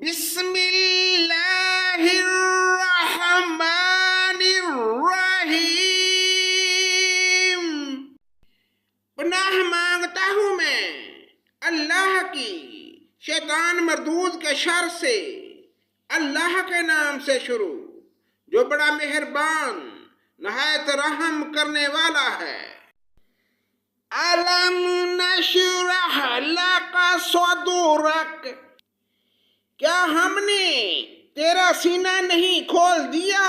بسم اللہ الرحمن الرحیم۔ پناہ مانگتا ہوں میں اللہ کی شیطان مردود کے شر سے، اللہ کے نام سے شروع جو بڑا مہربان نہایت رحم کرنے والا ہے۔ الم نشرح لک صدرک، کیا ہم نے تیرا سینہ نہیں کھول دیا؟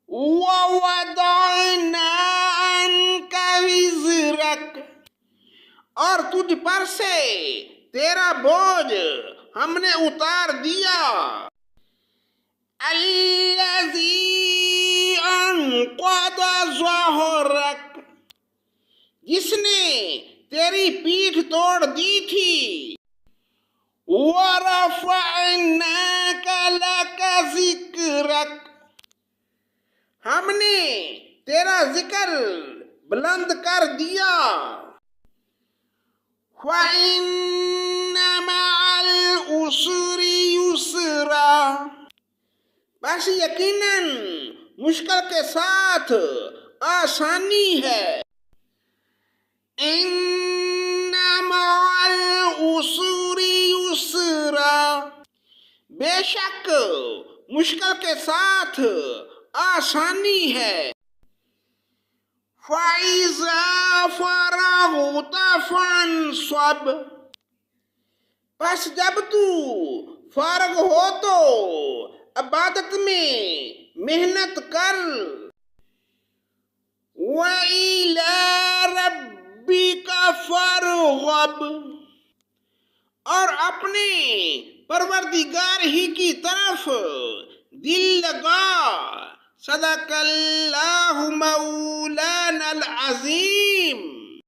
وَوَضَعْنَا عَنْكَ وِزْرَكَ، اور تجھ پر سے تیرا بوجھ ہم نے اتار دیا۔ الَّذِي أَنْقَضَ ظَهْرَكَ، جس نے تیری پیٹھ توڑ دی تھی۔ وَرَفَعْنَاكَ لَكَ ذِكْرَكَ، ہم نے تیرا ذکر بلند کر دیا۔ فَإِنَّ مَعَ الْعُسْرِ يُسْرًا، بس یقیناً مشکل کے ساتھ آسانی ہے۔ إِنَّ مَعَ الْعُسْرِ يُسْرًا، بے شک مشکل کے ساتھ آسانی ہے۔ فَإِذَا فَرَغْتَ فَانصَبْ، پس جب تو فارغ ہو تو عبادت میں محنت کر۔ وَإِلَى رَبِّكَ فَارْغَب، اور اپنے پروردگار ہی کی طرف دل لگا۔ صدق اللہ مولانا العظیم۔